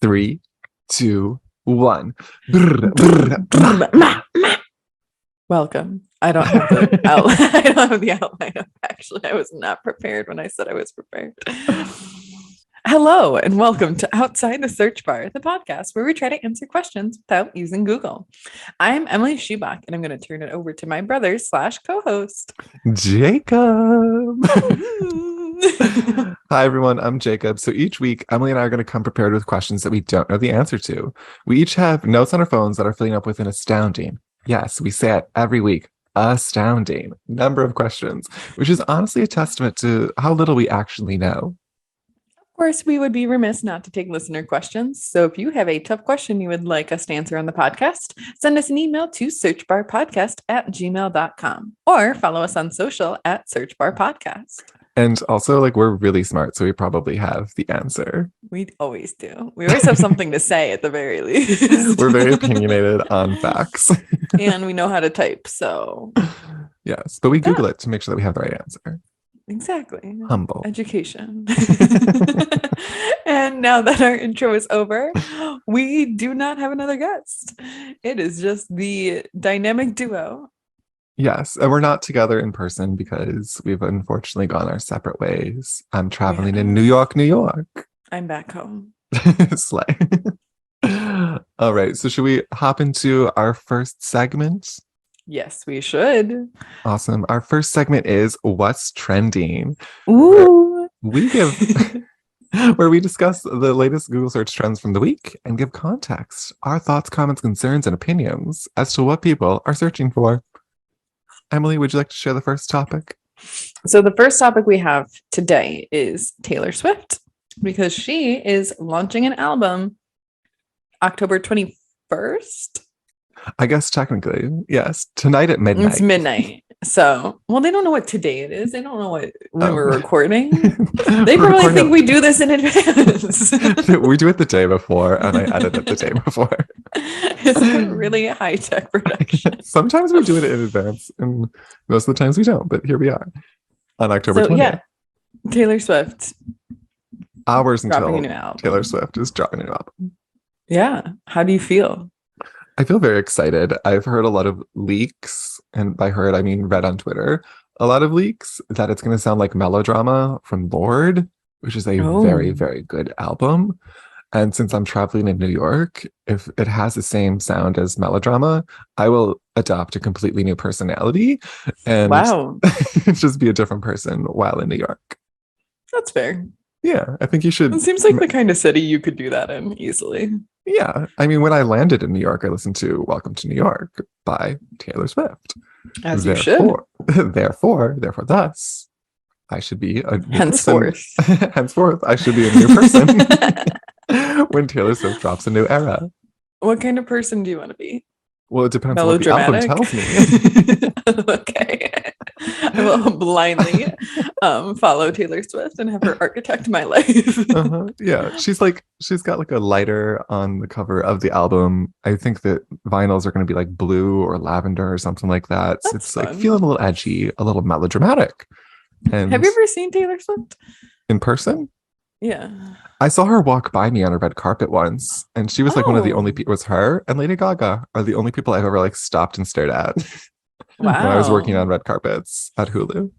3, 2, 1. Welcome. I don't have the outline. I don't have the outline up. Actually, I was not prepared when I said I was prepared. Hello, and welcome to Outside the Search Bar, the podcast where we try to answer questions without using Google. I'm Emily Schubach, and I'm going to turn it over to my brother / co-host, Jacob. Hi, everyone. I'm Jacob. So each week, Emily and I are going to come prepared with questions that we don't know the answer to. We each have notes on our phones that are filling up with an astounding, yes, we say it every week, astounding number of questions, which is honestly a testament to how little we actually know. Of course, we would be remiss not to take listener questions. So if you have a tough question you would like us to answer on the podcast, send us an email to searchbarpodcast@gmail.com or follow us on social at searchbarpodcast. And also, we're really smart, so we probably have the answer. We always do. We always have something to say at the very least. We're very opinionated on facts. And we know how to type, so. Yes, but we Google it to make sure that we have the right answer. Exactly. Humble. Education. And now that our intro is over, we do not have another guest. It is just the dynamic duo. Yes, and we're not together in person because we've unfortunately gone our separate ways. I'm traveling in New York, New York. I'm back home. Slay. All right, so should we hop into our first segment? Yes, we should. Awesome. Our first segment is What's Trending? Ooh. Where we discuss the latest Google search trends from the week and give context, our thoughts, comments, concerns, and opinions as to what people are searching for. Emily, would you like to share the first topic? So the first topic we have today is Taylor Swift, because she is launching an album October 21st. I guess technically, yes. Tonight at midnight. It's midnight. So, well, they don't know what today it is. They don't know when we're recording. They probably think we do this in advance. We do it the day before, and I edit it the day before. It's a really high-tech production. Sometimes we do it in advance, and most of the times we don't. But here we are on October 20th. Yeah, Taylor Swift. Hours until Taylor Swift is dropping an album. Yeah. How do you feel? I feel very excited. I've heard a lot of leaks, and by heard, I mean read on Twitter, a lot of leaks that it's going to sound like Melodrama from Lorde, which is a very, very good album. And since I'm traveling in New York, if it has the same sound as Melodrama, I will adopt a completely new personality and just be a different person while in New York. That's fair. Yeah, I think you should. It seems like the kind of city you could do that in easily. Yeah, I mean, when I landed in New York, I listened to Welcome to New York by Taylor Swift. As you should. Therefore, thus, I should be a new henceforth. person. Henceforth, I should be a new person when Taylor Swift drops a new era. What kind of person do you want to be? Well, it depends on what the album tells me. Okay. I will blindly follow Taylor Swift and have her architect my life. Yeah, she's got a lighter on the cover of the album. I think that vinyls are going to be blue or lavender or something like that. So it's fun. Feeling a little edgy, a little melodramatic. And have you ever seen Taylor Swift in person? Yeah. I saw her walk by me on a red carpet once, and she was one of the only people. It was her and Lady Gaga are the only people I've ever stopped and stared at. Wow. When I was working on red carpets at Hulu.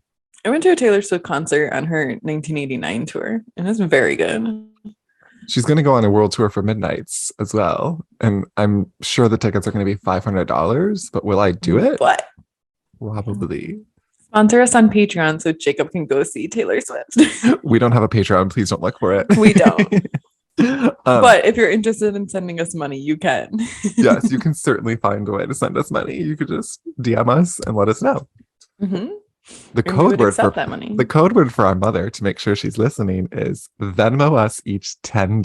I went to a Taylor Swift concert on her 1989 tour, and it's very good. She's going to go on a world tour for Midnights as well, and I'm sure the tickets are going to be $500, but will I do it? What? Probably. Sponsor us on Patreon so Jacob can go see Taylor Swift. We don't have a Patreon. Please don't look for it. We don't. But if you're interested in sending us money, you can. Yes, you can certainly find a way to send us money. You could just DM us and let us know. Mm-hmm. The code word for our mother to make sure she's listening is Venmo us each $10.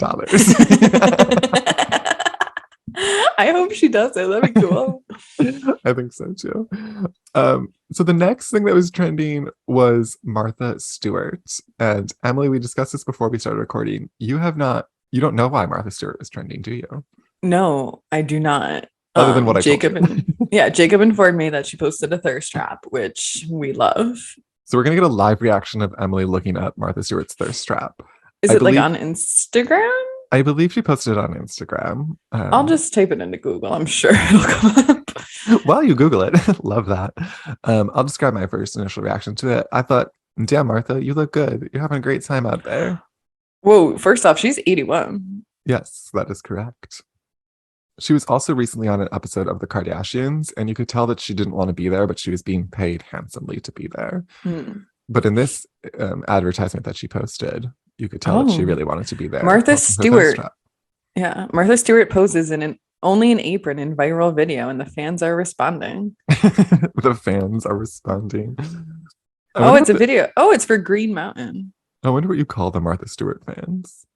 I hope she does it. That'd be cool. I think so too. So the next thing that was trending was Martha Stewart. And Emily, we discussed this before we started recording. You don't know why Martha Stewart is trending, do you? No, I do not. Other than what I Jacob told you. Jacob informed me that she posted a thirst trap, which we love. So we're gonna get a live reaction of Emily looking up Martha Stewart's thirst trap. Is it on Instagram? I believe she posted it on Instagram. I'll just type it into Google. I'm sure it'll come up. While you Google it, love that. I'll describe my first initial reaction to it. I thought, damn, Martha, you look good. You're having a great time out there. Whoa, first off, she's 81. Yes, that is correct. She was also recently on an episode of The Kardashians, and you could tell that she didn't want to be there, but she was being paid handsomely to be there. But in this advertisement that she posted, you could tell that she really wanted to be there. Martha Stewart. Yeah, Martha Stewart poses in only an apron in viral video, and the fans are responding. The fans are responding. Oh, it's a video. Oh, it's for Green Mountain. I wonder what you call the Martha Stewart fans.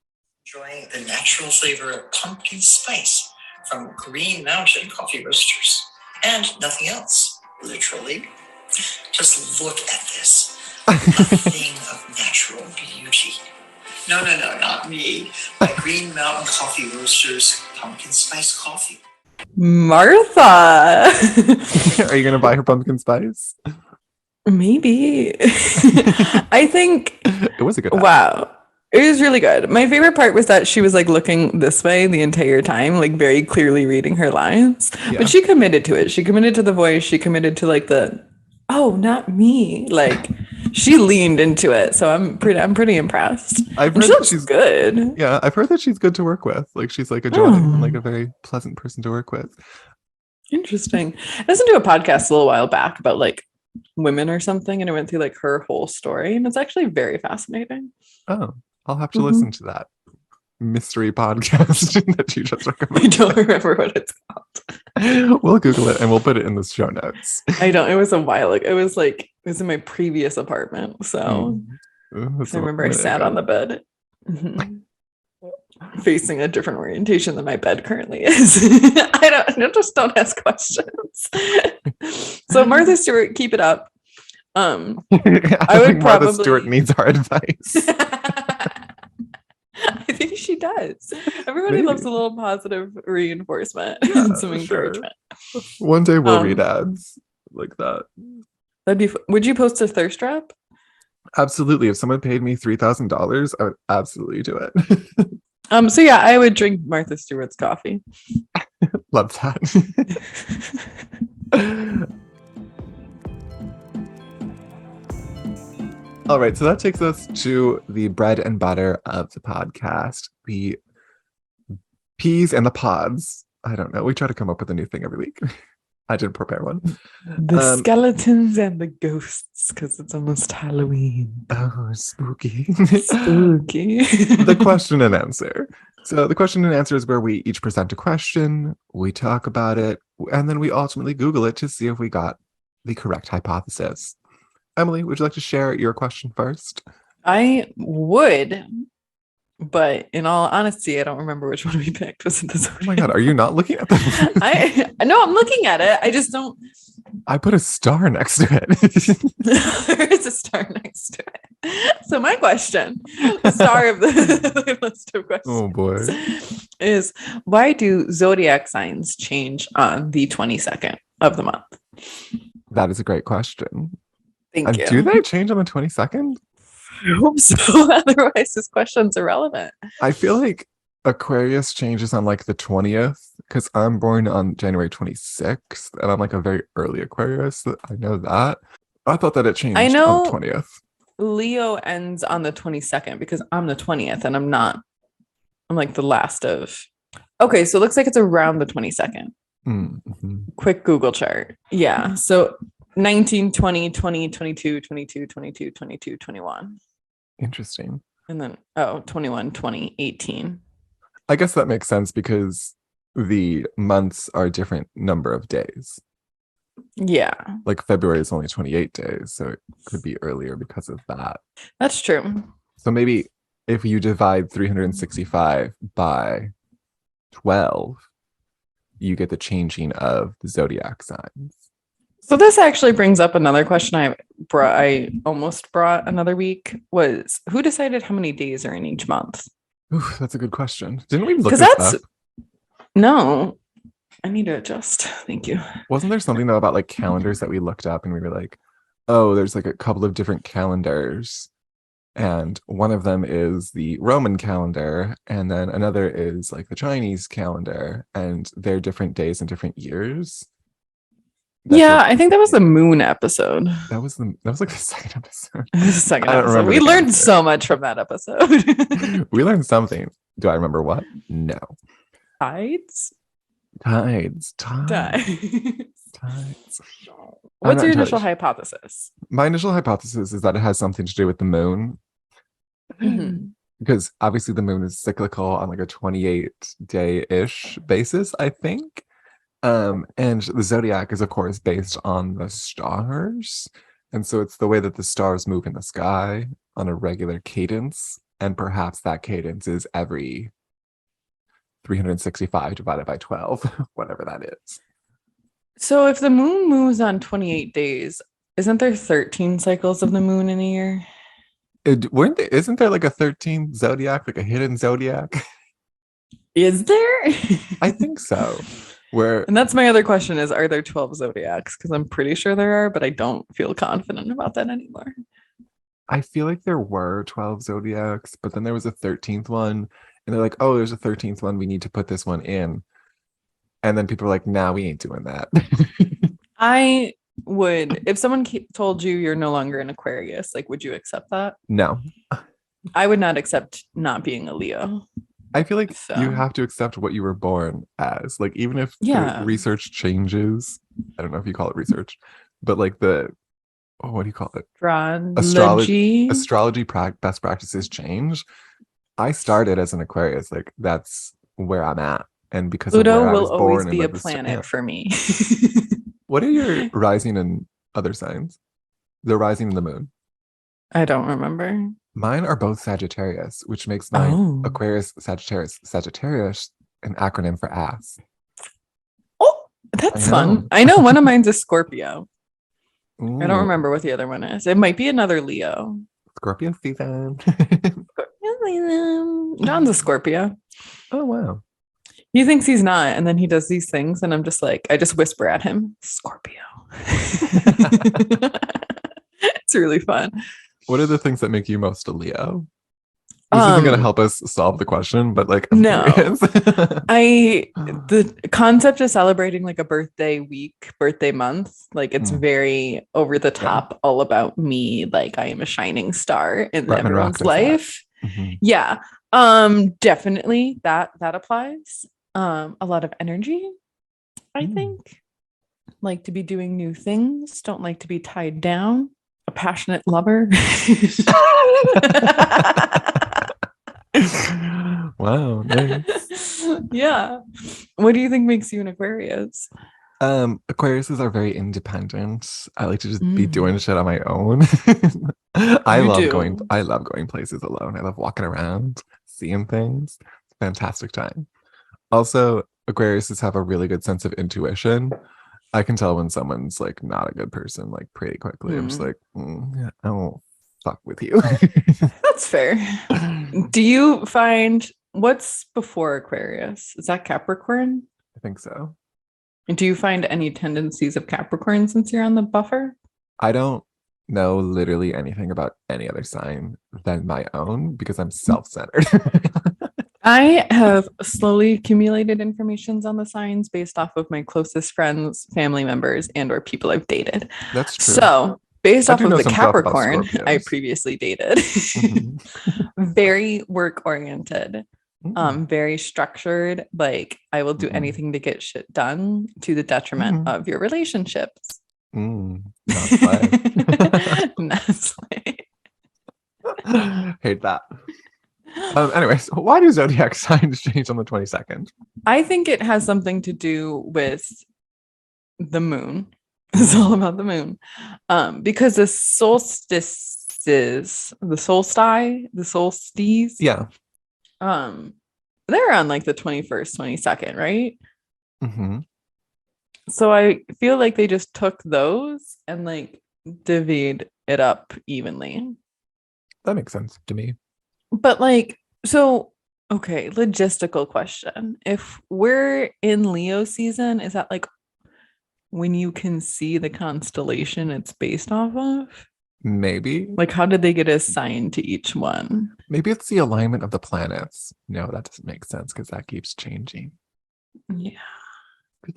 Enjoying the natural flavor of pumpkin spice from Green Mountain coffee roasters. And nothing else, literally. Just look at this. A thing of natural beauty. No, not me. My Green Mountain coffee roasters pumpkin spice coffee. Martha! Are you going to buy her pumpkin spice? Maybe. I think it was a good wow. It was really good. My favorite part was that she was like looking this way the entire time, like very clearly reading her lines. Yeah. But she committed to it. She committed to the voice. She committed to like the, oh, not me. Like she leaned into it. So I'm pretty impressed. I've heard that she's good. Yeah, I've heard that she's good to work with. Like she's like a jolly and like a very pleasant person to work with. Interesting. I listened to a podcast a little while back about like women or something, and I went through like her whole story, and it's actually very fascinating. Oh, I'll have to listen to that mystery podcast that you just recommended. I don't remember what it's called. We'll Google it and we'll put it in the show notes. I don't. It was a while ago. It was in my previous apartment, so I remember I sat on the bed, facing a different orientation than my bed currently is. I just don't ask questions. So Martha Stewart, keep it up. I would probably. Martha Stewart needs our advice. I think she does. Everybody loves a little positive reinforcement and some encouragement. Sure. One day we'll read ads like that. That'd be. Would you post a thirst trap? Absolutely. If someone paid me $3,000, I would absolutely do it. So yeah, I would drink Martha Stewart's coffee. Love that. All right, so that takes us to the bread and butter of the podcast, the peas and the pods. I don't know. We try to come up with a new thing every week. I didn't prepare one. The skeletons and the ghosts, because it's almost Halloween. Oh, spooky. Spooky. The question and answer. So the question and answer is where we each present a question, we talk about it, and then we ultimately Google it to see if we got the correct hypothesis. Emily, would you like to share your question first? I would, but in all honesty, I don't remember which one we picked. Was it the Zodiac? Oh my God, are you not looking at them? I know I'm looking at it. I just don't. I put a star next to it. There is a star next to it. So my question, the star of the list of questions, oh boy, is why do zodiac signs change on the 22nd of the month? That is a great question. Thank you. Do they change on the 22nd? I hope so. Otherwise, this question's irrelevant. I feel like Aquarius changes on like the 20th because I'm born on January 26th and I'm like a very early Aquarius. I know that. I thought that it changed on the 20th. Leo ends on the 22nd because I'm the 20th and I'm not. I'm like the last of. Okay, so it looks like it's around the 22nd. Mm-hmm. Quick Google chart. Yeah. So 19, 20, 20, 22, 22, 22, 22, 21. Interesting. And then, 21, 20, 18. I guess that makes sense because the months are a different number of days. Yeah. Like February is only 28 days, so it could be earlier because of that. That's true. So maybe if you divide 365 by 12, you get the changing of the zodiac signs. So this actually brings up another question I almost brought another week was who decided how many days are in each month? Ooh, that's a good question. Didn't we look this up? No, I need to adjust. Thank you. Wasn't there something though about like calendars that we looked up and we were like, oh, there's like a couple of different calendars And one of them is the Roman calendar, and then another is like the Chinese calendar, and they're different days and different years. Yeah, I think that was the moon episode. That was like the second episode. The second I don't episode. remember We the learned calendar. so much from that episode. We learned something. Do I remember what? No. Tides? Tides. What's your initial sure. hypothesis? My initial hypothesis is that it has something to do with the moon. Mhm. Because obviously the moon is cyclical on like a 28-day-ish basis, I think. And the zodiac is of course based on the stars. And so it's the way that the stars move in the sky on a regular cadence. And perhaps that cadence is every 365 divided by 12, whatever that is. So if the moon moves on 28 days, isn't there 13 cycles of the moon in a year? Isn't there like a 13th zodiac, like a hidden zodiac? Is there? I think so. And that's my other question is, are there 12 zodiacs? Because I'm pretty sure there are, but I don't feel confident about that anymore. I feel like there were 12 zodiacs, but then there was a 13th one. And they're like, oh, there's a 13th one. We need to put this one in. And then people are like, nah, we ain't doing that. I would, if someone told you you're no longer an Aquarius, like, would you accept that? No. I would not accept not being a Leo. I feel like So. you have to accept what you were born as. Like, even if Yeah. the research changes, I don't know if you call it research, but like what do you call it? Astrology. Best practices change. I started as an Aquarius. Like, that's where I'm at. And because Pluto of where I will was always born be a and planet for me. What are your rising and other signs? The rising and the moon. I don't remember. Mine are both Sagittarius, which makes mine Aquarius Sagittarius an acronym for ass. Oh, that's fun. I know one of mine's a Scorpio. Ooh. I don't remember what the other one is. It might be another Leo. Scorpio season. John's a Scorpio. Oh, wow. He thinks he's not, and then he does these things, and I'm just like, I just whisper at him, Scorpio. It's really fun. What are the things that make you most a Leo? This isn't going to help us solve the question, but like, I'm curious. The concept of celebrating like a birthday week, birthday month, like it's very over the top, all about me. Like I am a shining star in everyone's life. Yeah. Definitely that applies. A lot of energy, I think. Like to be doing new things, don't like to be tied down. A passionate lover. Wow, nice. Yeah. What do you think makes you an Aquarius? Aquariuses are very independent. I like to just be doing shit on my own. I love going places alone. I love walking around, seeing things. It's a fantastic time. Also, Aquariuses have a really good sense of intuition. I can tell when someone's like not a good person like pretty quickly. I'm just like, I won't fuck with you. That's fair. Do you find what's before Aquarius? Is that Capricorn? I think so. And do you find any tendencies of Capricorn since you're on the buffer? I don't know literally anything about any other sign than my own because I'm self-centered. I have slowly accumulated information on the signs based off of my closest friends, family members, and or people I've dated. That's true. So based off of the Capricorn I previously dated, very work-oriented, very structured. Like I will do anything to get shit done to the detriment of your relationships. Not play. Hate that. Anyways, why do zodiac signs change on the 22nd? I think it has something to do with the moon. It's all about the moon. Because the solstice, yeah. They're on like the 21st, 22nd, right? Mm-hmm. So I feel like they just took those and like divvied it up evenly. That makes sense to me. But like, so, okay, logistical question. If we're in Leo season, is that like when you can see the constellation it's based off of? Maybe. Like, how did they get assigned to each one? Maybe it's the alignment of the planets. No, that doesn't make sense because that keeps changing. Yeah.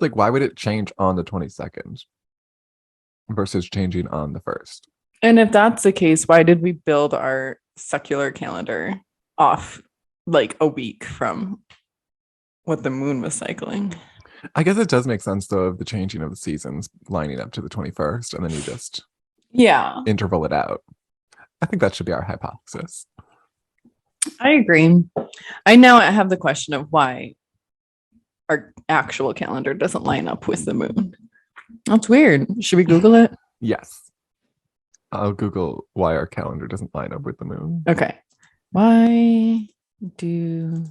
Like, why would it change on the 22nd versus changing on the 1st? And if that's the case, why did we build our secular calendar off like a week from what the moon was cycling? I guess it does make sense, though, of the changing of the seasons lining up to the 21st, and then you just interval it out. I think that should be our hypothesis. I agree. I now have the question of why our actual calendar doesn't line up with the moon. That's weird. Should we Google it? Yes. I'll Google why our calendar doesn't line up with the moon. Okay. Why do...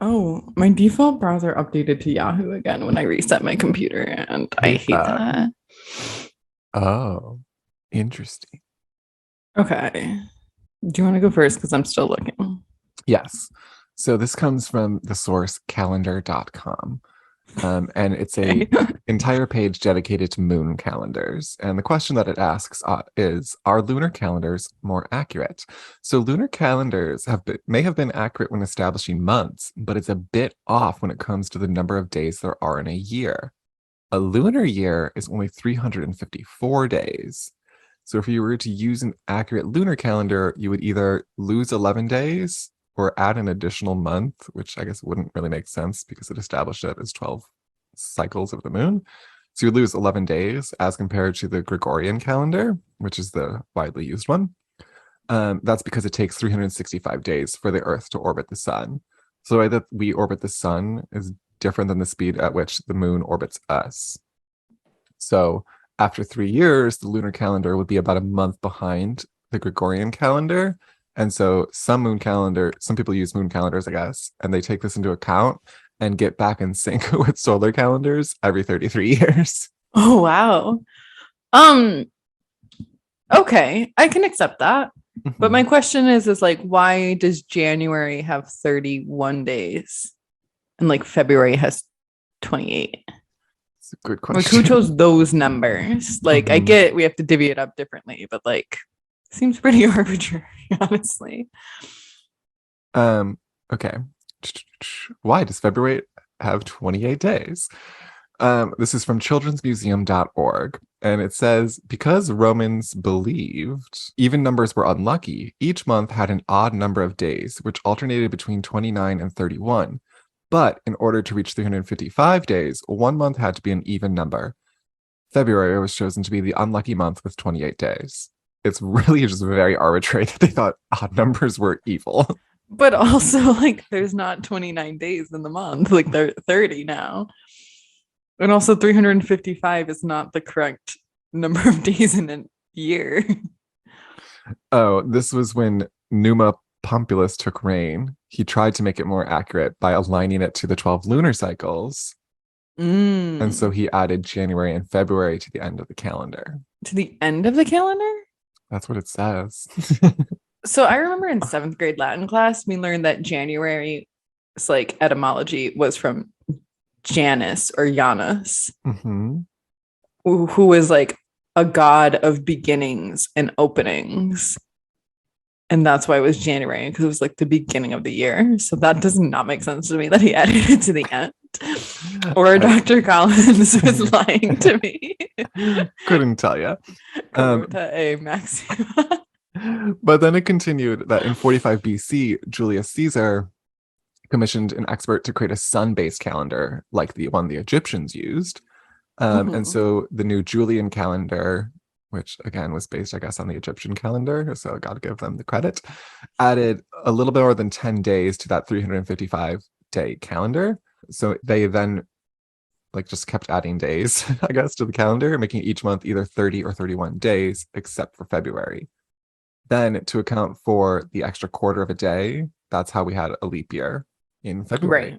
Oh, my default browser updated to Yahoo again when I reset my computer, and I hate that. Oh, interesting. Okay. Do you want to go first? Because I'm still looking. Yes. So this comes from the source calendar.com. And it's a entire page dedicated to moon calendars. And the question that it asks is, are lunar calendars more accurate? So lunar calendars may have been accurate when establishing months, but it's a bit off when it comes to the number of days there are in a year. A lunar year is only 354 days. So if you were to use an accurate lunar calendar, you would either lose 11 days or add an additional month, which I guess wouldn't really make sense because it established it as 12 cycles of the moon. So you lose 11 days as compared to the Gregorian calendar, which is the widely used one. That's because it takes 365 days for the Earth to orbit the sun. So the way that we orbit the sun is different than the speed at which the moon orbits us. So after 3 years, the lunar calendar would be about a month behind the Gregorian calendar. And so some people use moon calendars, I guess, and they take this into account and get back in sync with solar calendars every 33 years. Oh, wow. Okay, I can accept that. But my question is like, why does January have 31 days and like February has 28? It's a good question. Like, who chose those numbers? Like, I get we have to divvy it up differently, but like, seems pretty arbitrary, honestly. Okay. Why does February have 28 days? This is from childrensmuseum.org. And it says, because Romans believed even numbers were unlucky, each month had an odd number of days, which alternated between 29 and 31. But in order to reach 355 days, one month had to be an even number. February was chosen to be the unlucky month with 28 days. It's really just very arbitrary that they thought odd numbers were evil. But also, like, there's not 29 days in the month. Like, they're 30 now. And also 355 is not the correct number of days in a year. Oh, this was when Numa Pompilius took reign. He tried to make it more accurate by aligning it to the 12 lunar cycles. And so he added January and February to the end of the calendar. To the end of the calendar? That's what it says. So I remember in 7th grade Latin class, we learned that January's like etymology was from Janus or Janus, who was like a god of beginnings and openings. And that's why it was January, because it was like the beginning of the year. So that does not make sense to me that he added it to the end. Or Dr. Collins was lying to me. Couldn't tell you. A maxima. But then it continued that in 45 BC, Julius Caesar commissioned an expert to create a sun-based calendar like the one the Egyptians used. And so the new Julian calendar, which again was based, I guess, on the Egyptian calendar, so I got to give them the credit, added a little bit more than 10 days to that 355-day calendar. So they then like just kept adding days, I guess, to the calendar, making each month either 30 or 31 days, except for February. Then to account for the extra quarter of a day, that's how we had a leap year in February,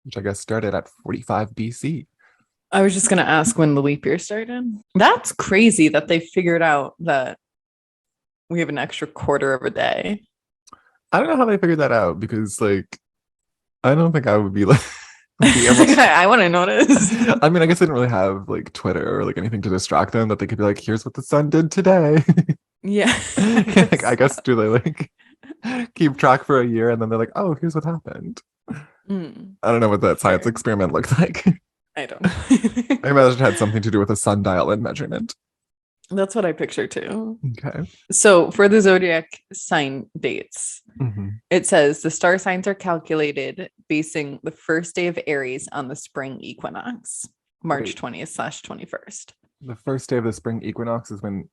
which I guess started at 45 BC. I was just going to ask when the leap year started. That's crazy that they figured out that we have an extra quarter of a day. I don't know how they figured that out because, like, I don't think I would be like... be able to... I want to notice. I mean, I guess they didn't really have, like, Twitter or, like, anything to distract them that they could be like, here's what the sun did today. Yeah. I guess do they like keep track for a year and then they're like, oh, here's what happened. I don't know what that science Fair. experiment looked like. I don't know. I imagine it had something to do with a sundial and measurement. That's what I picture too. Okay. So for the zodiac sign dates, Mm-hmm. it says the star signs are calculated basing the first day of Aries on the spring equinox, March 20th/21st. The first day of the spring equinox is when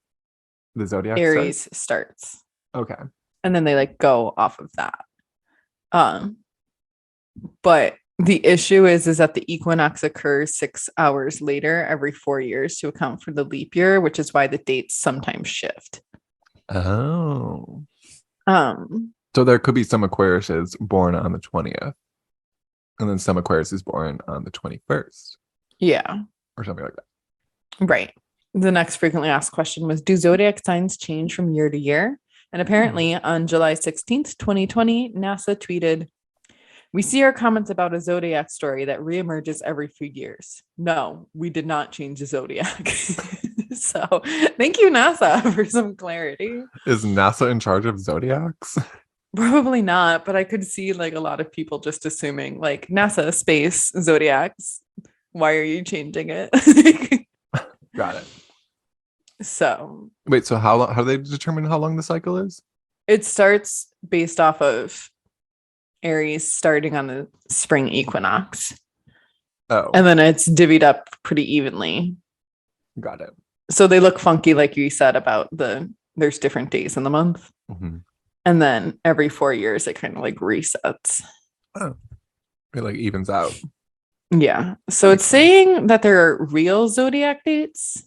the zodiac Aries starts. Okay. And then they like go off of that. But the issue is that the equinox occurs 6 hours later every 4 years to account for the leap year, which is why the dates sometimes shift. Oh. So there could be some Aquariuses born on the 20th, and then some Aquariuses born on the 21st. Yeah. Or something like that. Right. The next frequently asked question was, do zodiac signs change from year to year? And apparently on July 16th, 2020, NASA tweeted, we see our comments about a zodiac story that reemerges every few years. No, we did not change the zodiac. So thank you, NASA, for some clarity. Is NASA in charge of zodiacs? Probably not, but I could see like a lot of people just assuming like NASA, space, zodiacs. Why are you changing it? Got it. So wait, so how do they determine how long the cycle is? It starts based off of Aries starting on the spring equinox. Oh. And then it's divvied up pretty evenly. Got it. So they look funky, like you said about there's different days in the month. Mm-hmm. And then every 4 years it kind of like resets. Oh. It like evens out. Yeah. So it's saying that there are real zodiac dates,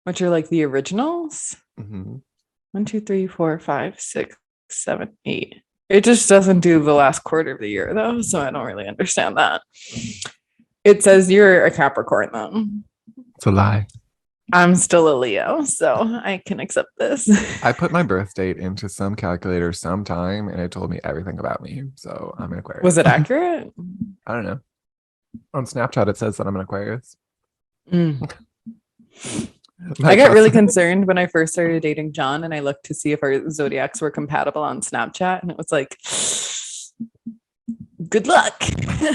which are like the originals. Mm-hmm. 1, 2, 3, 4, 5, 6, 7, 8. It just doesn't do the last quarter of the year though, so I don't really understand that. It says you're a Capricorn though. It's a lie. I'm still a Leo, so I can accept this. I put my birth date into some calculator sometime and it told me everything about me. So I'm an Aquarius. Was it accurate? I don't know. On Snapchat it says that I'm an Aquarius. I got really concerned when I first started dating John and I looked to see if our zodiacs were compatible on Snapchat and it was like, good luck.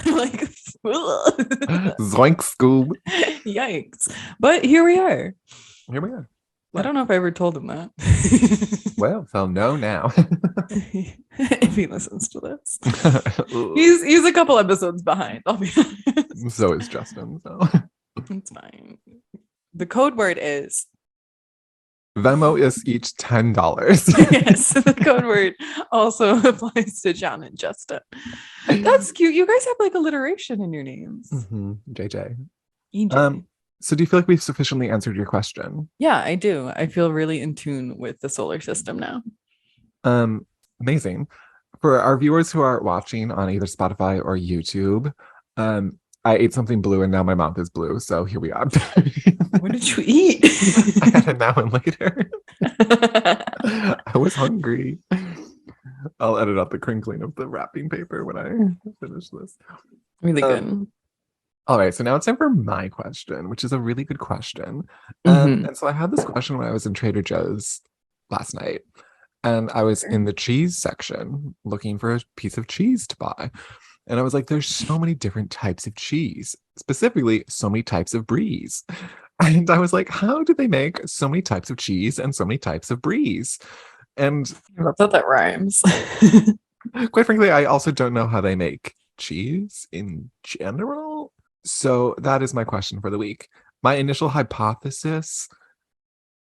Like, zoink, Scoob. Yikes. But here we are. Here we are. I don't know if I ever told him that. Well, they'll know now. If he listens to this. He's a couple episodes behind, I'll be honest. So is Justin. So it's fine. The code word is Venmo is each $10. Yes, the code word also applies to John and Justin. That's cute. You guys have like alliteration in your names. Mm-hmm. JJ. EJ. So do you feel like we've sufficiently answered your question? Yeah, I do. I feel really in tune with the solar system now. Amazing. For our viewers who are watching on either Spotify or YouTube, I ate something blue and now my mouth is blue. So here we are. What did you eat? I had it now and later. I was hungry. I'll edit out the crinkling of the wrapping paper when I finish this. Really good. All right, so now it's time for my question, which is a really good question. Mm-hmm. And so I had this question when I was in Trader Joe's last night, and I was in the cheese section looking for a piece of cheese to buy. And I was like, there's so many different types of cheese, specifically so many types of bries. And I was like, how do they make so many types of cheese and so many types of bries? And I love that rhymes. Quite frankly, I also don't know how they make cheese in general. So that is my question for the week. My initial hypothesis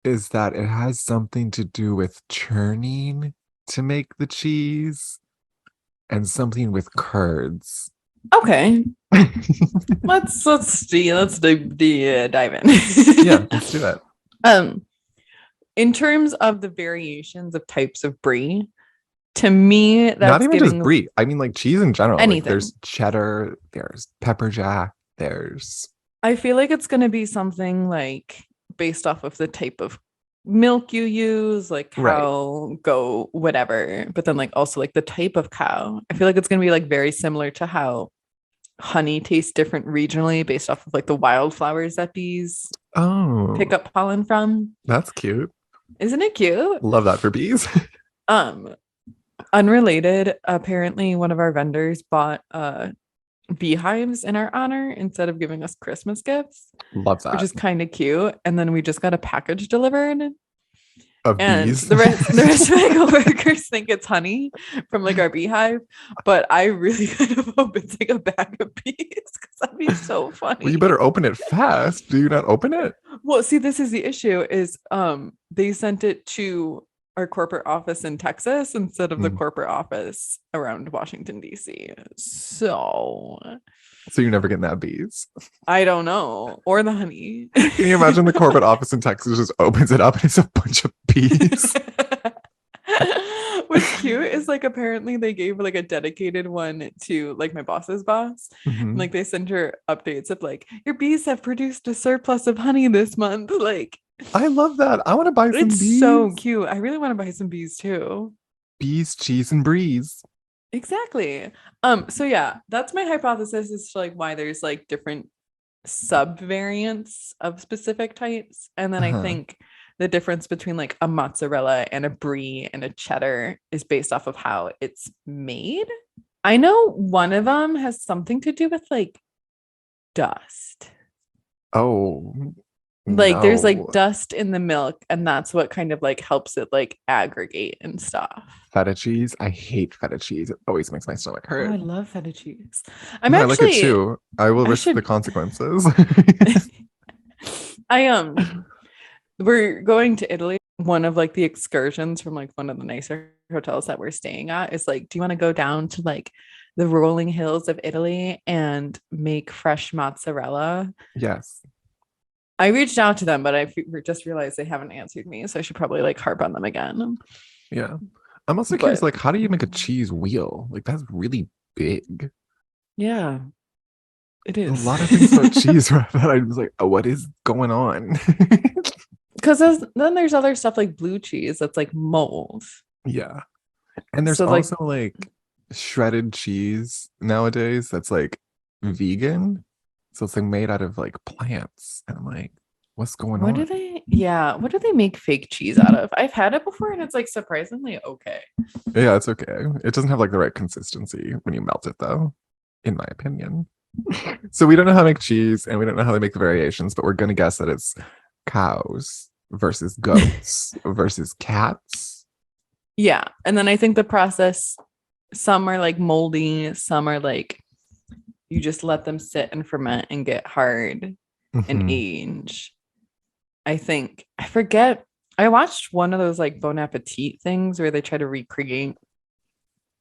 is that it has something to do with churning to make the cheese and something with curds. Okay. let's dive in. Yeah, let's do that. In terms of the variations of types of brie, to me, that's not even just brie. I mean, like cheese in general. Anything. Like, there's cheddar, there's pepper jack, there's. I feel like it's going to be something like based off of the type of milk you use, like cow, goat, whatever. But then, like also like the type of cow. I feel like it's going to be like very similar to how honey tastes different regionally based off of like the wildflowers that bees pick up pollen from. That's cute. Isn't it cute? Love that for bees. Um, Unrelated, apparently one of our vendors bought beehives in our honor instead of giving us Christmas gifts, Love which that. is kind of cute. And then we just got a package delivered. Of And bees. the rest of my coworkers think it's honey from like our beehive, but I really kind of hope it's like a bag of bees because that'd be so funny. Well, you better open it fast. Do you not open it? Well, see, this is the issue is they sent it to our corporate office in Texas instead of the corporate office around Washington, D.C. So you're never getting that bees. I don't know. Or the honey. Can you imagine the corporate office in Texas just opens it up and it's a bunch of bees? What's cute is like apparently they gave like a dedicated one to like my boss's boss. And, like they send her updates of like your bees have produced a surplus of honey this month. Like I love that. I want to buy some it's bees. so cute. I really want to buy some bees too. Bees, cheese, and bries. Exactly. So yeah, that's my hypothesis as to like why there's like different sub variants of specific types. And then I think the difference between like a mozzarella and a brie and a cheddar is based off of how it's made. I know one of them has something to do with like dust. Oh, Like there's like dust in the milk, and that's what kind of like helps it like aggregate and stuff. Feta cheese. I hate feta cheese. It always makes my stomach hurt. Oh, I love feta cheese. I like it too. I will risk the consequences. We're going to Italy. One of like the excursions from like one of the nicer hotels that we're staying at is like, do you want to go down to like the rolling hills of Italy and make fresh mozzarella? Yes. I reached out to them, but I just realized they haven't answered me, so I should probably like harp on them again. Yeah. I'm also curious, like, how do you make a cheese wheel? Like, that's really big. Yeah, it is. A lot of things about cheese that I was like, oh, what is going on? Because then there's other stuff like blue cheese that's like mold. Yeah. And there's also like shredded cheese nowadays that's like vegan. So it's like made out of like plants. And I'm like, what's going on? What do they make fake cheese out of? I've had it before and it's like surprisingly okay. Yeah, it's okay. It doesn't have like the right consistency when you melt it though, in my opinion. So we don't know how to make cheese and we don't know how they make the variations, but we're going to guess that it's cows versus goats versus cats. Yeah. And then I think the process, some are like moldy, some are like you just let them sit and ferment and get hard and age. I forget. I watched one of those like Bon Appetit things where they try to recreate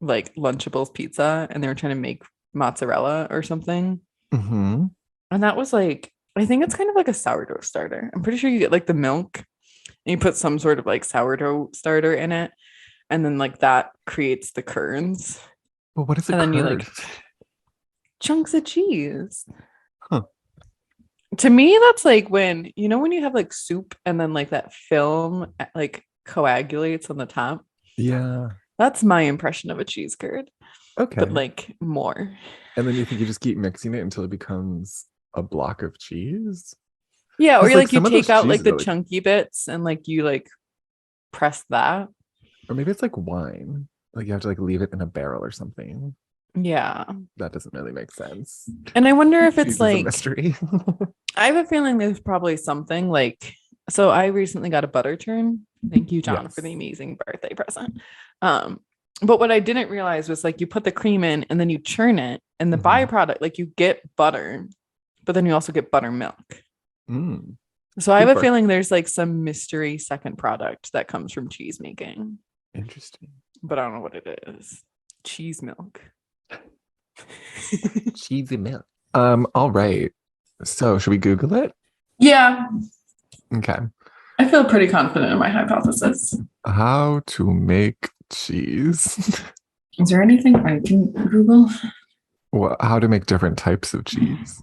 like Lunchables pizza and they were trying to make mozzarella or something. And that was like, I think it's kind of like a sourdough starter. I'm pretty sure you get like the milk and you put some sort of like sourdough starter in it. And then like that creates the curds. Well, what is it? And then you like chunks of cheese. To me, that's like when you have like soup and then like that film like coagulates on the top. Yeah. That's my impression of a cheese curd. Okay. But like more. And then you think you just keep mixing it until it becomes a block of cheese? Yeah, or like you take out like the chunky bits and like you like press that. Or maybe it's like wine. Like you have to like leave it in a barrel or something. Yeah. That doesn't really make sense. And I wonder if it's like a mystery. I have a feeling there's probably something like, so I recently got a butter churn. Thank you, John, for the amazing birthday present. But what I didn't realize was like you put the cream in and then you churn it and the byproduct, like you get butter, but then you also get buttermilk. So I have a feeling there's like some mystery second product that comes from cheese making. Interesting. But I don't know what it is. Cheese milk. Cheesy milk. All right. So should we Google it? Yeah. Okay. I feel pretty confident in my hypothesis. How to make cheese. Is there anything I can Google? Well, how to make different types of cheese.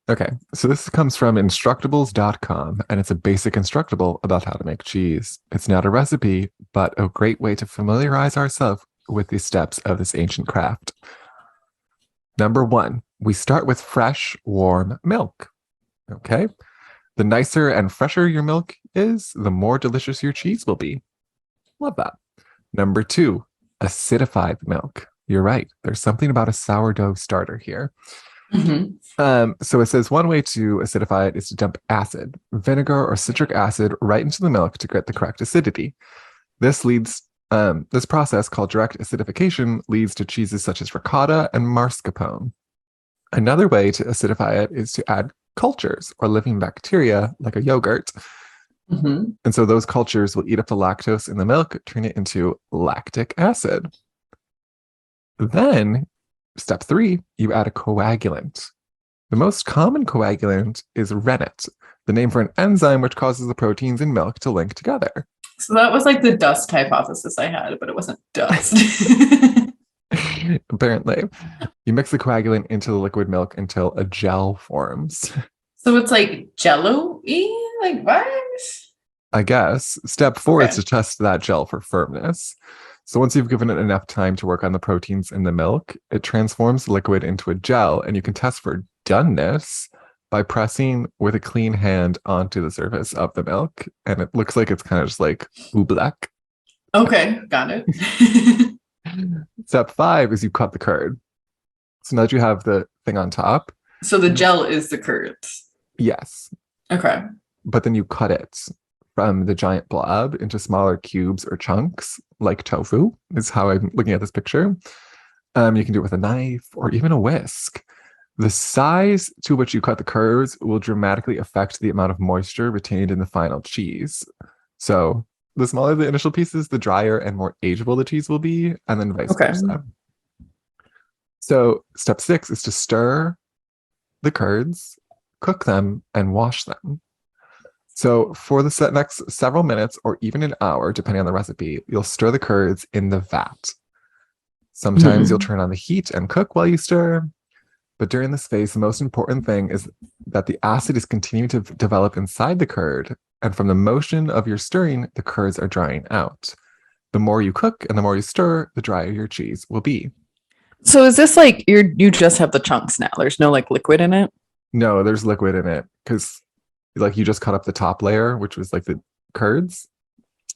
Okay, so this comes from Instructables.com, and it's a basic instructable about how to make cheese. It's not a recipe, but a great way to familiarize ourselves with the steps of this ancient craft. Number 1, we start with fresh, warm milk. Okay, The nicer and fresher your milk is, the more delicious your cheese will be. Love that. Number 2, acidify the milk. You're right. There's something about a sourdough starter here. So it says one way to acidify it is to dump acid, vinegar, or citric acid right into the milk to get the correct acidity. This process, called direct acidification, leads to cheeses such as ricotta and mascarpone. Another way to acidify it is to add cultures or living bacteria like a yogurt. And so those cultures will eat up the lactose in the milk, turn it into lactic acid. Then, step 3, you add a coagulant. The most common coagulant is rennet, the name for an enzyme which causes the proteins in milk to link together. So that was like the dust hypothesis I had, but it wasn't dust. Apparently. You mix the coagulant into the liquid milk until a gel forms. So it's like jello-y? Like what? I guess. Step 4 is to test that gel for firmness. So once you've given it enough time to work on the proteins in the milk, it transforms the liquid into a gel, and you can test for doneness by pressing with a clean hand onto the surface of the milk. And it looks like it's kind of just like oobleck. Okay, got it. Step 5 is you cut the curd. So now that you have the thing on top. So the gel is the curds. Yes. Okay. But then you cut it from the giant blob into smaller cubes or chunks, like tofu, is how I'm looking at this picture. You can do it with a knife or even a whisk. The size to which you cut the curds will dramatically affect the amount of moisture retained in the final cheese. So the smaller the initial pieces, the drier and more ageable the cheese will be, and then vice versa. So step 6 is to stir the curds, cook them, and wash them. So for the next several minutes or even an hour, depending on the recipe, you'll stir the curds in the vat. Sometimes you'll turn on the heat and cook while you stir. But during this phase, the most important thing is that the acid is continuing to develop inside the curd. And from the motion of your stirring, the curds are drying out. The more you cook and the more you stir, the drier your cheese will be. So is this like you just have the chunks now? There's no like liquid in it? No, there's liquid in it because like you just cut up the top layer, which was like the curds.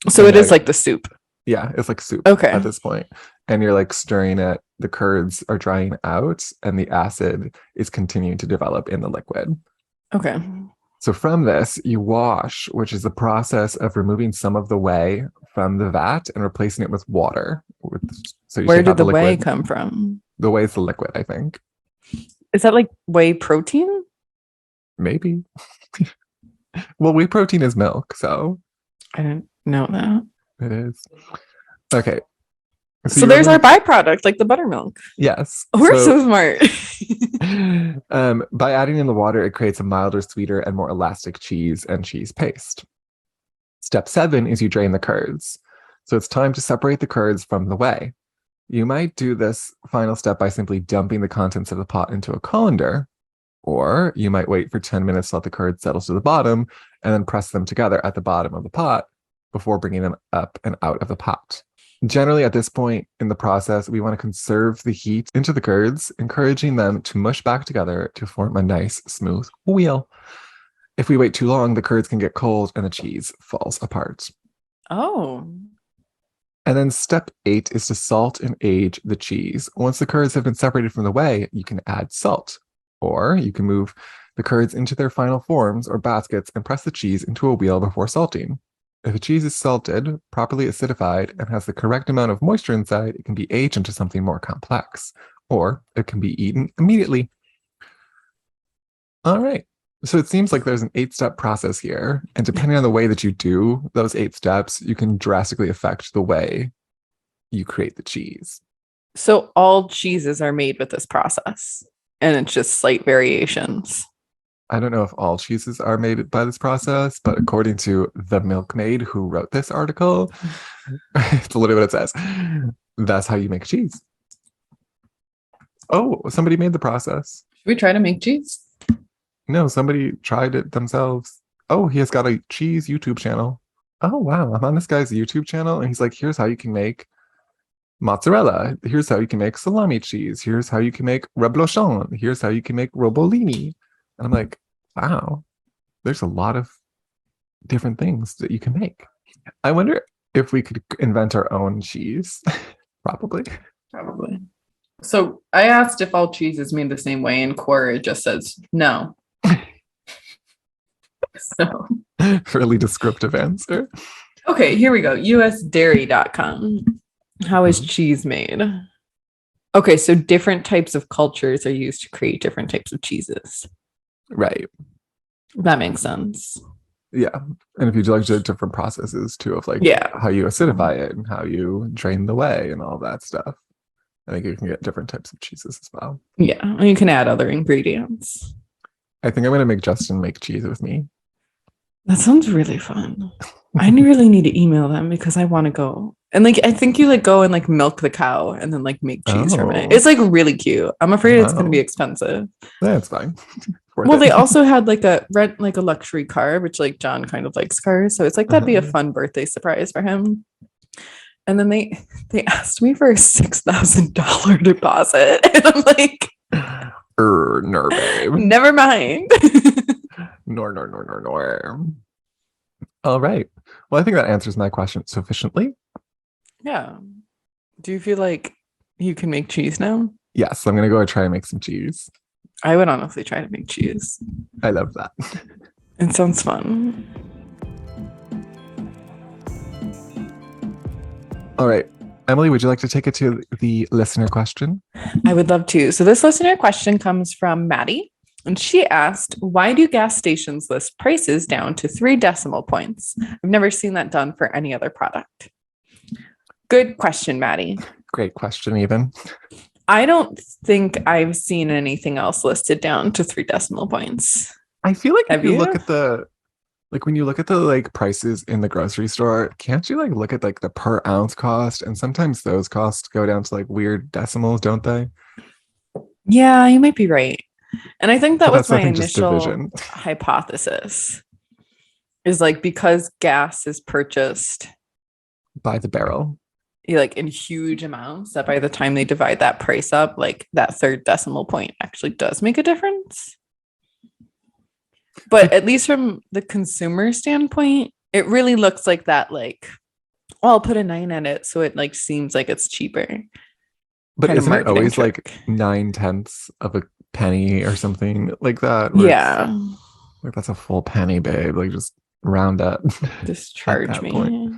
So it is like the soup. Yeah, it's like soup at this point. And you're like stirring it. The curds are drying out and the acid is continuing to develop in the liquid. Okay. So from this, you wash, which is the process of removing some of the whey from the vat and replacing it with water. Where did the whey come from? The whey is the liquid, I think. Is that like whey protein? Maybe. Well, whey protein is milk, so. I didn't know that. It is. Okay. So there's our byproduct, like the buttermilk. Yes. We're so smart. By adding in the water, it creates a milder, sweeter, and more elastic cheese and cheese paste. Step 7 is you drain the curds. So it's time to separate the curds from the whey. You might do this final step by simply dumping the contents of the pot into a colander, or you might wait for 10 minutes to let the curds settle to the bottom and then press them together at the bottom of the pot before bringing them up and out of the pot. Generally, at this point in the process, we want to conserve the heat into the curds, encouraging them to mush back together to form a nice, smooth wheel. If we wait too long, the curds can get cold and the cheese falls apart. Oh. And then step 8 is to salt and age the cheese. Once the curds have been separated from the whey, you can add salt. Or you can move the curds into their final forms or baskets and press the cheese into a wheel before salting. If a cheese is salted, properly acidified, and has the correct amount of moisture inside, it can be aged into something more complex, or it can be eaten immediately. All right. So it seems like there's an 8-step process here, and depending on the way that you do those 8 steps, you can drastically affect the way you create the cheese. So all cheeses are made with this process, and it's just slight variations. I don't know if all cheeses are made by this process, but according to the milkmaid who wrote this article, it's literally what it says. That's how you make cheese. Oh, somebody made the process. Should we try to make cheese? No, somebody tried it themselves. Oh, he has got a cheese YouTube channel. Oh, wow. I'm on this guy's YouTube channel, and he's like, here's how you can make mozzarella. Here's how you can make salami cheese. Here's how you can make reblochon. Here's how you can make robolini. And I'm like, wow, there's a lot of different things that you can make. I wonder if we could invent our own cheese. Probably. So I asked if all cheese is made the same way, and Quora just says no. So Fairly descriptive answer. okay, here we go. usdairy.com. How is cheese made? Okay, so different types of cultures are used to create different types of cheeses. Right. That makes sense. Yeah. And if you do like the different processes too of like how you acidify it and how you drain the whey and all that stuff. I think you can get different types of cheeses as well. Yeah, and you can add other ingredients. I think I'm going to make Justin make cheese with me. That sounds really fun. I really need to email them because I want to go. And like, I think you like go and like milk the cow and then like make cheese from it. It's like really cute. I'm afraid it's going to be expensive. That's fine. Well, they also had like a luxury car, which like John kind of likes cars. So it's like, that'd be a fun birthday surprise for him. And then they asked me for a $6,000 deposit. And I'm like, no, babe. Never mind. Nor. All right. Well, I think that answers my question sufficiently. Yeah. Do you feel like you can make cheese now? Yes, I'm going to go try and make some cheese. I would honestly try to make cheese. I love that. It sounds fun. All right. Emily, would you like to take it to the listener question? I would love to. So this listener question comes from Maddie. And she asked, why do gas stations list prices down to 3 decimal points? I've never seen that done for any other product. Good question, Maddie. Great question, even. I don't think I've seen anything else listed down to 3 decimal points. I feel like if you look at the, like when you look at the like prices in the grocery store, can't you like look at like the per ounce cost? And sometimes those costs go down to like weird decimals, don't they? Yeah, you might be right. And I think that was my initial hypothesis is like, because gas is purchased by the barrel, like in huge amounts, that by the time they divide that price up, like that 3rd decimal point actually does make a difference. But at least from the consumer standpoint, it really looks like that, like, well, I'll put a 9 in it so it like seems like it's cheaper. But isn't it always like 9/10 of a penny or something like that? Yeah. Like that's a full penny, babe. Like just round up. Just charge me.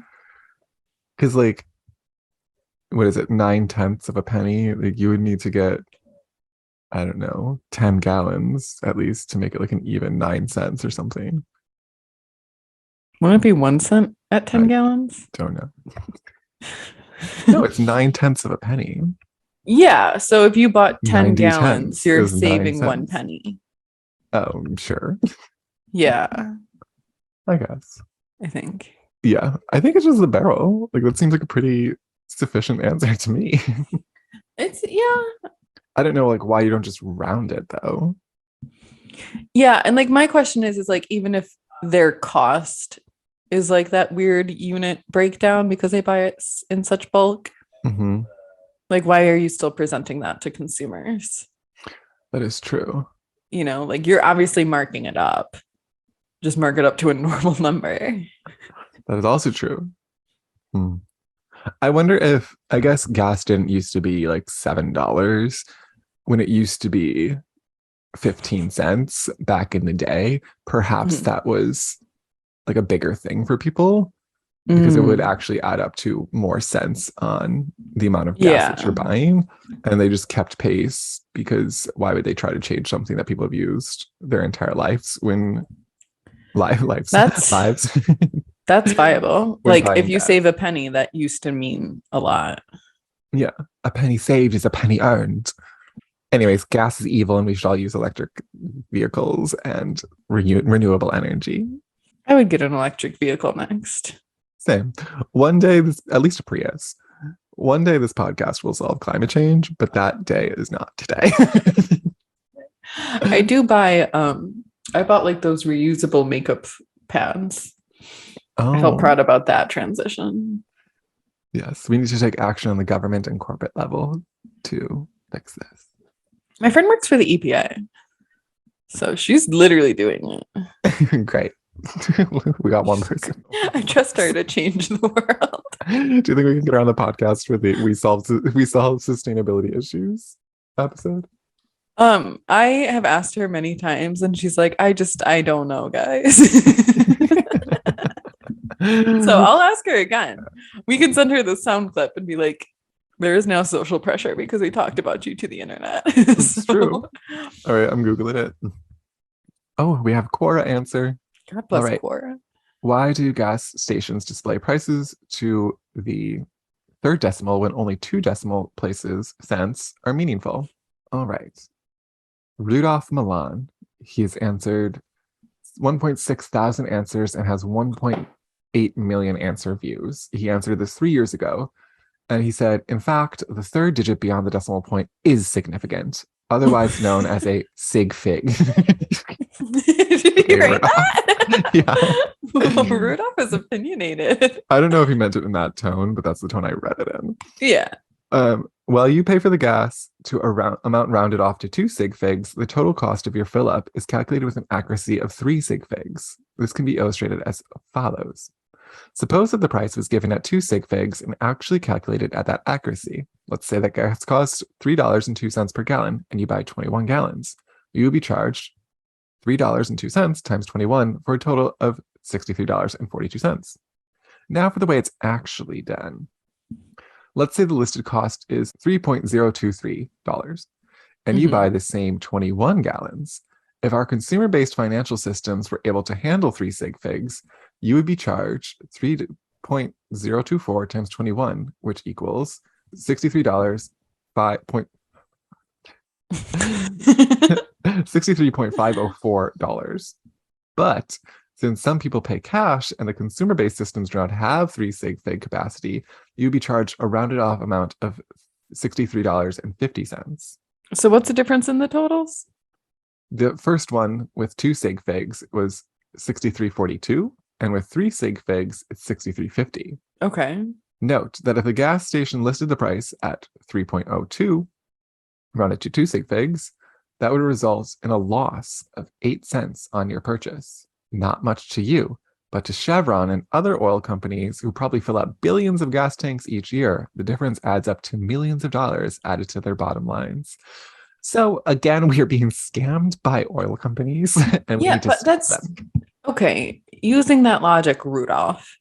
Because like, what is it? 9/10 of a penny? Like you would need to get, I don't know, 10 gallons at least to make it like an even 9 cents or something. Wouldn't it be 1 cent at 10 gallons? Don't know. No, it's 9/10 of a penny. Yeah, so if you bought 10 gallons, you're saving 1 penny. Oh, sure. Yeah. I guess. I think. Yeah, I think it's just the barrel. Like that seems like a pretty sufficient answer to me. Yeah. I don't know like why you don't just round it though. Yeah, and like my question is like, even if their cost is like that weird unit breakdown because they buy it in such bulk, like why are you still presenting that to consumers? That is true. You know, like you're obviously marking it up. Just mark it up to a normal number. That is also true. I wonder if, I guess gas didn't used to be like $7 when it used to be 15 cents back in the day. Perhaps that was like a bigger thing for people because it would actually add up to more cents on the amount of gas that you're buying. And they just kept pace because why would they try to change something that people have used their entire lives when lives? That's viable. Like if you save a penny, that used to mean a lot. Yeah. A penny saved is a penny earned. Anyways, gas is evil and we should all use electric vehicles and renewable energy. I would get an electric vehicle next. Same. One day, at least a Prius. One day this podcast will solve climate change, but that day is not today. I do buy, I bought like those reusable makeup pads. I felt proud about that transition. Yes, we need to take action on the government and corporate level to fix this. My friend works for the EPA, so she's literally doing it. Great. We got one person. I trust her to change the world. Do you think we can get her on the podcast for the we solve sustainability issues episode? I have asked her many times and she's like, I don't know, guys. So I'll ask her again. We can send her the sound clip and be like, there is now social pressure because we talked about you to the internet. It's true. All right, I'm Googling it. Oh, we have Quora answer. God bless All right. Quora. Why do gas stations display prices to the third decimal when only 2 decimal places cents are meaningful? All right. Rudolph Milan. He has answered 1.6 thousand answers and has 1.8 million answer views. He answered this 3 years ago. And he said, in fact, the third digit beyond the decimal point is significant, otherwise known as a sig fig. Did you write that? Yeah. Rudolph is opinionated. I don't know if he meant it in that tone, but that's the tone I read it in. Yeah. Well, you pay for the gas to amount rounded off to 2 sig figs. The total cost of your fill up is calculated with an accuracy of 3 sig figs. This can be illustrated as follows. Suppose that the price was given at 2 sig figs and actually calculated at that accuracy. Let's say that gas costs $3.02 per gallon and you buy 21 gallons. You will be charged $3.02 times 21 for a total of $63.42. Now for the way it's actually done. Let's say the listed cost is $3.023 and you buy the same 21 gallons. If our consumer-based financial systems were able to handle 3 sig figs, you would be charged 3.024 times 21, which equals $63.504. But since some people pay cash and the consumer-based systems do not have 3 sig fig capacity, you'd be charged a rounded off amount of $63.50. So what's the difference in the totals? The first one with 2 sig figs was $63.42, and with 3 sig figs, it's $63.50. Okay. Note that if the gas station listed the price at 3.02, rounded to 2 sig figs, that would result in a loss of 8 cents on your purchase. Not much to you, but to Chevron and other oil companies who probably fill up billions of gas tanks each year, the difference adds up to millions of dollars added to their bottom lines. So again, we are being scammed by oil companies, and we need to stop them. Okay. Using that logic, Rudolph,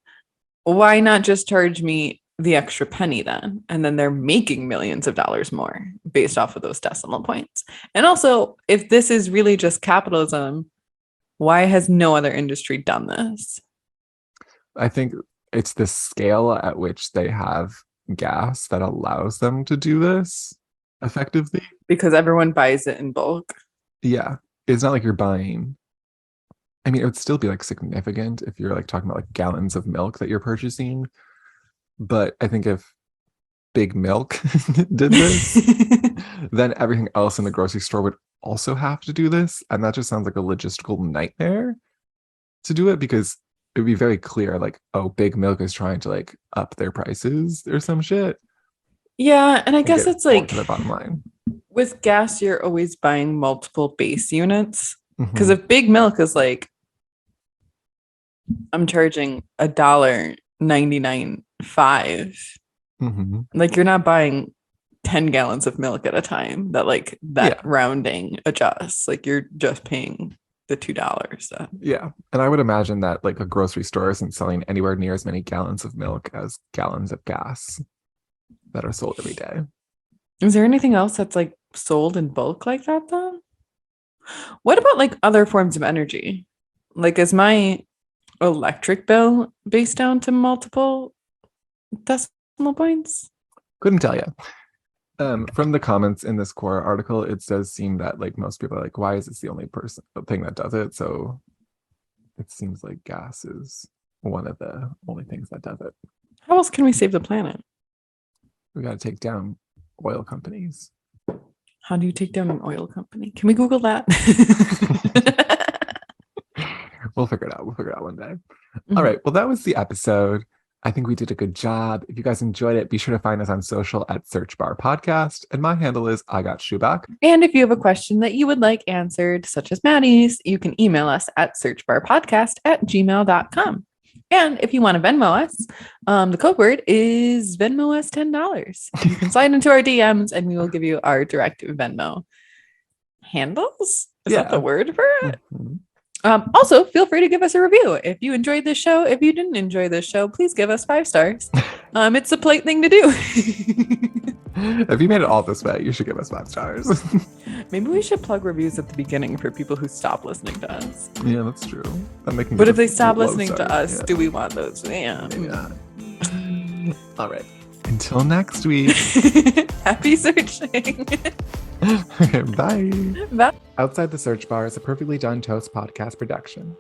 why not just charge me the extra penny then? And then they're making millions of dollars more based off of those decimal points. And also, if this is really just capitalism, why has no other industry done this? I think it's the scale at which they have gas that allows them to do this effectively. Because everyone buys it in bulk. Yeah. It's not like you're buying. I mean, it would still be like significant if you're like talking about like gallons of milk that you're purchasing. But I think if Big Milk did this, then everything else in the grocery store would also have to do this. And that just sounds like a logistical nightmare to do it, because it would be very clear, like, oh, Big Milk is trying to like up their prices or some shit. Yeah, and I guess it's like to the bottom line. With gas, you're always buying multiple base units. Because if Big Milk is like, I'm charging $1.99.5, like you're not buying 10 gallons of milk at a time that rounding adjusts. Like you're just paying the $2. So. Yeah. And I would imagine that like a grocery store isn't selling anywhere near as many gallons of milk as gallons of gas that are sold every day. Is there anything else that's like sold in bulk like that though? What about like other forms of energy? Like, is my electric bill based down to multiple decimal points? Couldn't tell you. From the comments in this Quora article, it does seem that like most people are like, why is this the only thing that does it? So it seems like gas is one of the only things that does it. How else can we save the planet? We got to take down oil companies. How do you take down an oil company? Can we Google that? We'll figure it out. We'll figure it out one day. All right. Well, that was the episode. I think we did a good job. If you guys enjoyed it, be sure to find us on social at Search Bar Podcast. And my handle is I Got Shoeback. And if you have a question that you would like answered, such as Maddie's, you can email us at searchbarpodcast@gmail.com. And if you want to Venmo us, the code word is Venmo us $10. You can slide into our DMs and we will give you our direct Venmo handles. Is that the word for it? Mm-hmm. Also, feel free to give us a review. If you enjoyed this show, if you didn't enjoy this show, please give us 5 stars. It's a polite thing to do. If you made it all this way, you should give us 5 stars. Maybe we should plug reviews at the beginning for people who stop listening to us. Yeah, that's true. But if they stop listening to us, do we want those? Yeah. All right. Until next week. Happy searching. Bye. Bye. Outside the Search Bar is a Perfectly Done Toast podcast production.